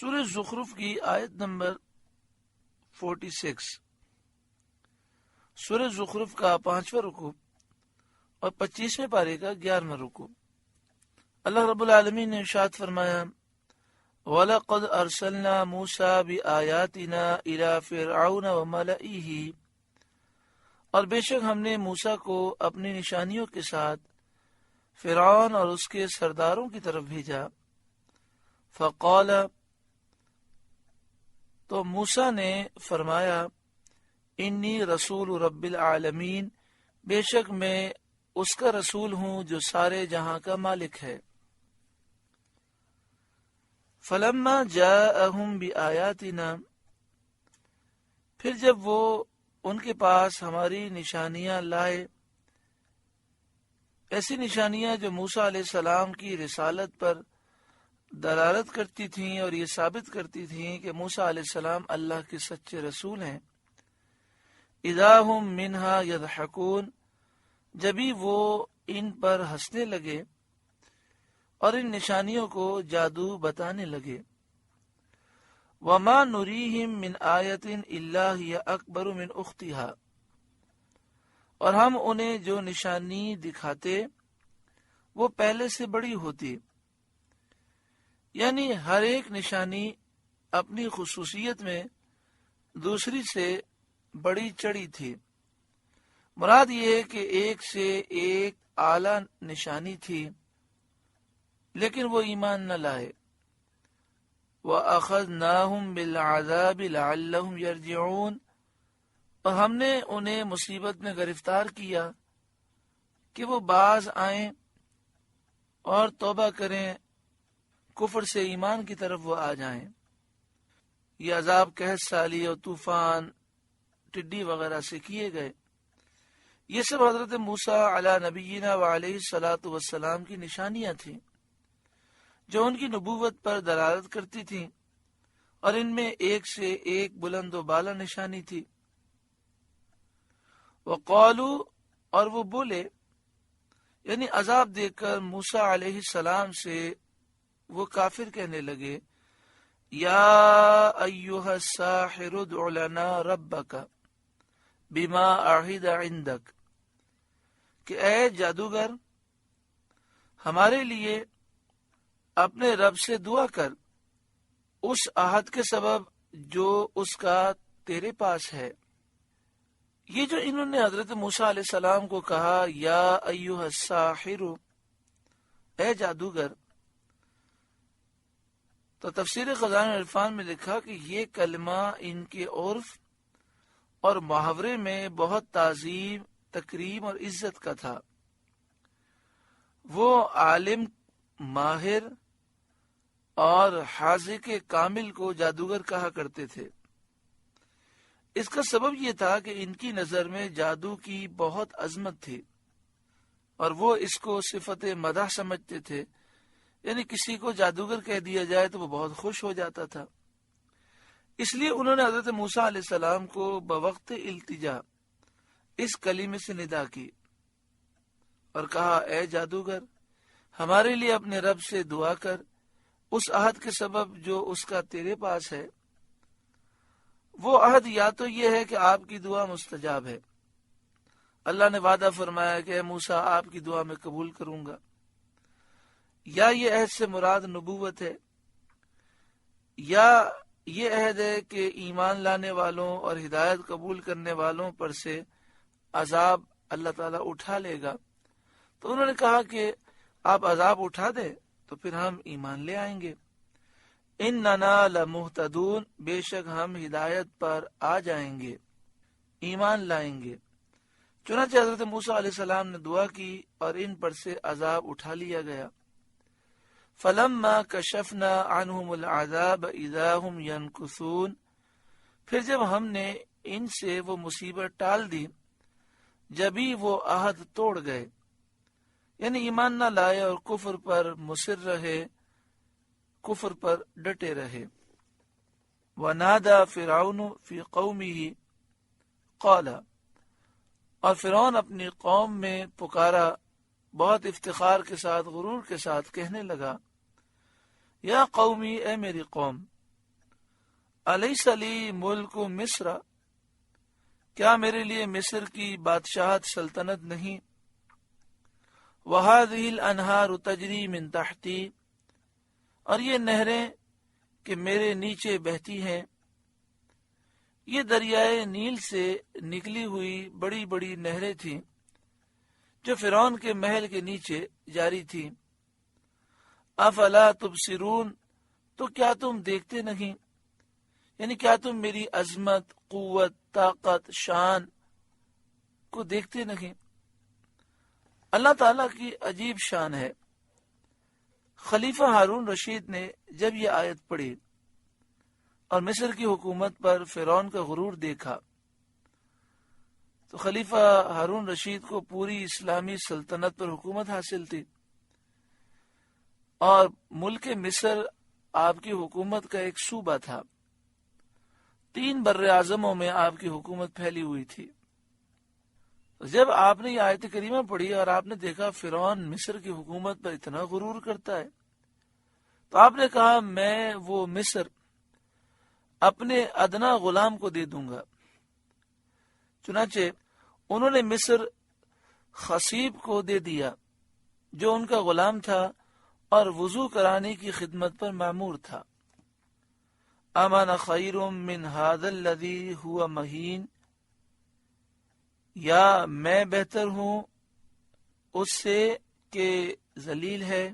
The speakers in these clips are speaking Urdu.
سورہ زخرف کی آیت نمبر 46، سورہ زخرف کا 5واں رکوع اور 25ویں پارے کا 11واں رکوع۔ اللہ رب العالمین نے ارشاد فرمایا وَلَقَدْ أَرْسَلْنَا مُوسَىٰ بِآيَاتِنَا إِلَىٰ فِرْعَوْنَ وَمَلَئِهِ، اور بے شک ہم نے موسیٰ کو اپنی نشانیوں کے ساتھ فرعون اور اس کے سرداروں کی طرف بھیجا۔ فقال، تو موسیٰ نے فرمایا انی رسول رب العالمین، بے شک میں اس کا رسول ہوں جو سارے جہاں کا مالک ہے۔ فلما جاءہم بآیاتنا، پھر جب وہ ان کے پاس ہماری نشانیاں لائے، ایسی نشانیاں جو موسیٰ علیہ السلام کی رسالت پر دلالت کرتی تھیں اور یہ ثابت کرتی تھیں کہ موسیٰ علیہ السلام اللہ کے سچے رسول ہیں، اذا ہم منہا یضحکون، جبھی وہ ان پر ہنسنے لگے اور ان نشانیوں کو جادو بتانے لگے۔ وما نریہم من آیت الا ہی اکبر من اختہا، اور ہم انہیں جو نشانی دکھاتے وہ پہلے سے بڑی ہوتی، یعنی ہر ایک نشانی اپنی خصوصیت میں دوسری سے بڑی چڑھی تھی۔ مراد یہ ہے کہ ایک سے ایک اعلیٰ نشانی تھی، لیکن وہ ایمان نہ لائے۔ وَأَخَذْنَاهُمْ بِالْعَذَابِ لَعَلَّهُمْ يَرْجِعُونَ، اور ہم نے انہیں مصیبت میں گرفتار کیا کہ وہ باز آئیں اور توبہ کریں، کفر سے ایمان کی طرف وہ آ جائیں۔ یہ عذاب قحط سالی اور طوفان، ٹڈی وغیرہ سے کیے گئے۔ یہ سب حضرت موسیٰ علی نبینا وعلیہ الصلاۃ والسلام کی نشانیاں تھیں جو ان کی نبوت پر دلالت کرتی تھیں، اور ان میں ایک سے ایک بلند و بالا نشانی تھی۔ وقالوا، اور وہ بولے، یعنی عذاب دے کر موسیٰ علیہ السلام سے وہ کافر کہنے لگے یا ایھا الساحر ادع لنا ربک بما عہد عندک، کہ اے جادوگر ہمارے لیے اپنے رب سے دعا کر اس عہد کے سبب جو اس کا تیرے پاس ہے۔ یہ جو انہوں نے حضرت موسیٰ علیہ السلام کو کہا یا ایھا الساحر، اے جادوگر، تو تفسیر خزائن العرفان میں لکھا کہ یہ کلمہ ان کے عرف اور محاورے میں بہت تعظیم، تکریم اور عزت کا تھا۔ وہ عالم، ماہر اور حاذق کامل کو جادوگر کہا کرتے تھے۔ اس کا سبب یہ تھا کہ ان کی نظر میں جادو کی بہت عظمت تھی اور وہ اس کو صفت مدح سمجھتے تھے، یعنی کسی کو جادوگر کہہ دیا جائے تو وہ بہت خوش ہو جاتا تھا۔ اس لیے انہوں نے حضرت موسیٰ علیہ السلام کو بوقت التجا اس کلمے سے ندا کی اور کہا اے جادوگر ہمارے لیے اپنے رب سے دعا کر اس عہد کے سبب جو اس کا تیرے پاس ہے۔ وہ عہد یا تو یہ ہے کہ آپ کی دعا مستجاب ہے، اللہ نے وعدہ فرمایا کہ اے موسیٰ آپ کی دعا میں قبول کروں گا، یا یہ عہد سے مراد نبوت ہے، یا یہ عہد ہے کہ ایمان لانے والوں اور ہدایت قبول کرنے والوں پر سے عذاب اللہ تعالیٰ اٹھا لے گا۔ تو انہوں نے کہا کہ آپ عذاب اٹھا دیں تو پھر ہم ایمان لے آئیں گے۔ اننا لمہتدون، بے شک ہم ہدایت پر آ جائیں گے، ایمان لائیں گے۔ چنانچہ حضرت موسیٰ علیہ السلام نے دعا کی اور ان پر سے عذاب اٹھا لیا گیا۔ فلما کشفنا عنہم العذاب اذا ہم ینکثون، پھر جب ہم نے ان سے وہ مصیبت ٹال دی جبھی وہ عہد توڑ گئے، یعنی ایمان نہ لائے اور کفر پر مصر رہے، کفر پر ڈٹے رہے۔ وَنَادَى فِرْعَوْنُ فِي قَوْمِهِ قَالَ، اور فرعون اپنی قوم میں پکارا، بہت افتخار کے ساتھ، غرور کے ساتھ کہنے لگا یا قومی، اے میری قوم، الیس لی ملک مصر، کیا میرے لیے مصر کی بادشاہت سلطنت نہیں؟ وہذہ الانہار تجری من تحتی، اور یہ نہریں کہ میرے نیچے بہتی ہیں. یہ دریائے نیل سے نکلی ہوئی بڑی بڑی نہریں تھیں جو فرعون کے محل کے نیچے جاری تھی. افلا تبصرون، تو کیا تم دیکھتے نہیں، یعنی کیا تم میری عظمت، قوت، طاقت، شان کو دیکھتے نہیں؟ اللہ تعالیٰ کی عجیب شان ہے. خلیفہ ہارون رشید نے جب یہ آیت پڑھی اور مصر کی حکومت پر فرعون کا غرور دیکھا تو خلیفہ ہارون رشید کو پوری اسلامی سلطنت پر حکومت حاصل تھی اور ملک مصر آپ کی حکومت کا ایک صوبہ تھا. 3 بر اعظموں میں آپ کی حکومت پھیلی ہوئی تھی. جب آپ نے یہ آیت کریمہ پڑھی اور آپ نے دیکھا فرعون مصر کی حکومت پر اتنا غرور کرتا ہے تو آپ نے کہا میں وہ مصر اپنے ادنا غلام کو دے دوں گا. چنانچہ انہوں نے مصر خصیب کو دے دیا جو ان کا غلام تھا اور وضو کرانے کی خدمت پر مامور تھا. امان خیر من ھذا الذی ھو مہین، یا میں بہتر ہوں اس سے کہ ذلیل ہے،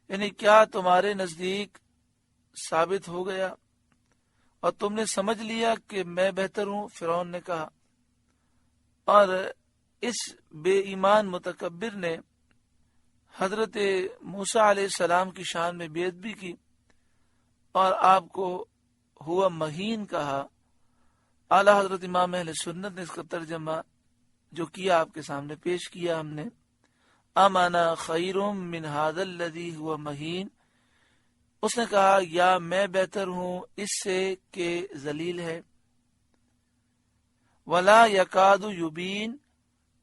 یعنی کیا تمہارے نزدیک ثابت ہو گیا اور تم نے سمجھ لیا کہ میں بہتر ہوں؟ فرعون نے کہا. اور اس بے ایمان متکبر نے حضرت موسیٰ علیہ السلام کی شان میں بیعت بھی کی اور آپ کو ہوا مہین کہا. اعلی حضرت امام اہل سنت نے اس کا ترجمہ جو کیا آپ کے سامنے پیش کیا ہم نے. امانا خیر من ھذا الذی ھو مہین، اس نے کہا یا میں بہتر ہوں اس سے کہ ذلیل ہے. ولا یکاد یبین،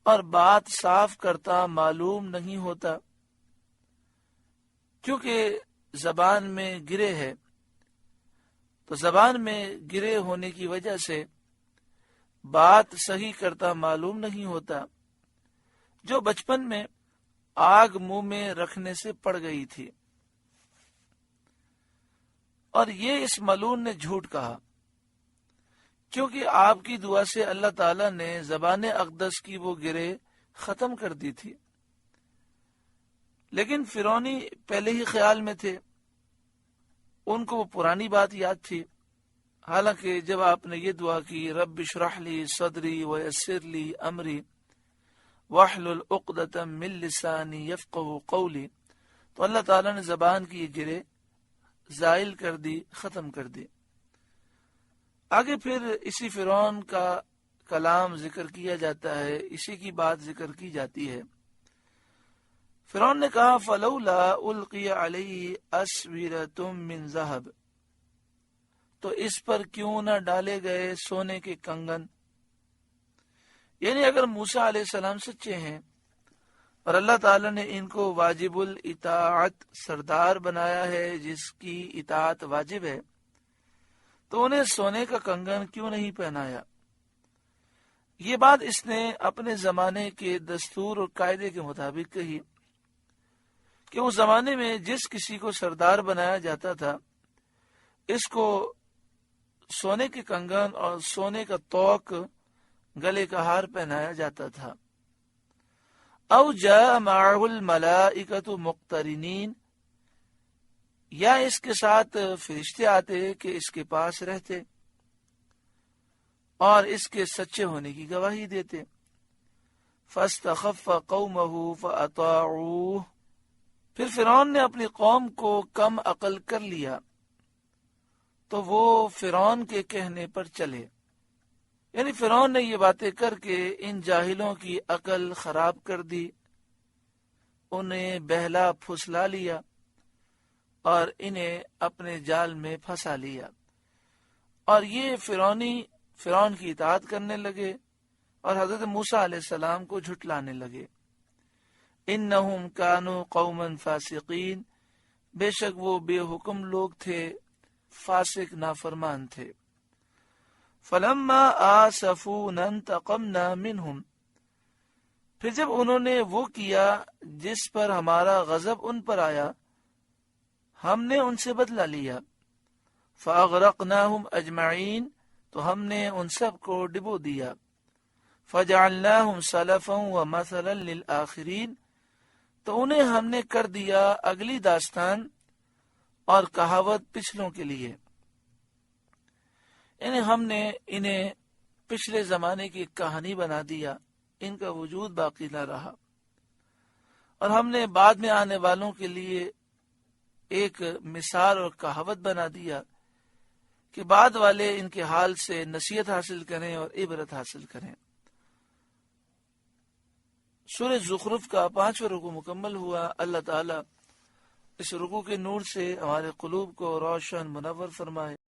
اور بات صاف کرتا معلوم نہیں ہوتا، کیونکہ زبان میں گرے ہے تو زبان میں گرے ہونے کی وجہ سے بات صحیح کرتا معلوم نہیں ہوتا، جو بچپن میں آگ منہ میں رکھنے سے پڑ گئی تھی. اور یہ اس ملعون نے جھوٹ کہا کیونکہ آپ کی دعا سے اللہ تعالیٰ نے زبان اقدس کی وہ گرے ختم کر دی تھی. لیکن فرعونی پہلے ہی خیال میں تھے، ان کو وہ پرانی بات یاد تھی. حالانکہ جب آپ نے یہ دعا کی رب اشرح لی صدری ویسر لی امری واحلل عقدۃ من لسانی یفقہوا قولی، تو اللہ تعالیٰ نے زبان کی یہ گرے زائل کر دی، ختم کر دی. آگے پھر اسی فرعون کا کلام ذکر کیا جاتا ہے، اسی کی بات ذکر کی جاتی ہے. فرعون نے کہا فلولا القی علیہ اسورۃ من ذہب، تو اس پر کیوں نہ ڈالے گئے سونے کے کنگن. یعنی اگر موسیٰ علیہ السلام سچے ہیں اور اللہ تعالیٰ نے ان کو واجب الاطاعت سردار بنایا ہے جس کی اطاعت واجب ہے، تو انہیں سونے کا کنگن کیوں نہیں پہنایا؟ یہ بات اس نے اپنے زمانے کے دستور اور قاعدے کے مطابق کہی کہ اس زمانے میں جس کسی کو سردار بنایا جاتا تھا اس کو سونے کے کنگن اور سونے کا توق گلے کا ہار پہنایا جاتا تھا. او جاء معه الملائکۃ مقترنین، یا اس کے ساتھ فرشتے آتے کہ اس کے پاس رہتے اور اس کے سچے ہونے کی گواہی دیتے. فاستخف قومه فاطاعوه، پھر فرعون نے اپنی قوم کو کم عقل کر لیا تو وہ فرعون کے کہنے پر چلے. یعنی فرعون نے یہ باتیں کر کے ان جاہلوں کی عقل خراب کر دی، انہیں بہلا پھسلا لیا اور انہیں اپنے جال میں پھنسا لیا. اور یہ فرعون کی اطاعت کرنے لگے اور حضرت موسیٰ علیہ السلام کو جھٹلانے لگے. انہم کانوا قوما فاسقین، بے شک وہ بے حکم لوگ تھے، فاسق نافرمان تھے۔ فلما آسفونا انتقمنا منہم، پھر جب انہوں نے وہ کیا جس پر ہمارا غضب ان پر آیا، ہم نے ان سے بدلہ لیا۔ فاغرقناہم اجمعین، تو ہم نے ان سب کو ڈبو دیا۔ فجعلناہم سلفا ومثلا للآخرین، تو انہیں ہم نے کر دیا اگلی داستان اور کہاوت پچھلوں کے لیے، یعنی ہم نے انہیں پچھلے زمانے کی کہانی بنا دیا، ان کا وجود باقی نہ رہا، اور ہم نے بعد میں آنے والوں کے لیے ایک مثال اور کہاوت بنا دیا کہ بعد والے ان کے حال سے نصیحت حاصل کریں اور عبرت حاصل کریں۔ سورہ زخرف کا 5واں رکوع مکمل ہوا۔ اللہ تعالیٰ اس رکوع کے نور سے ہمارے قلوب کو روشن منور فرمائے۔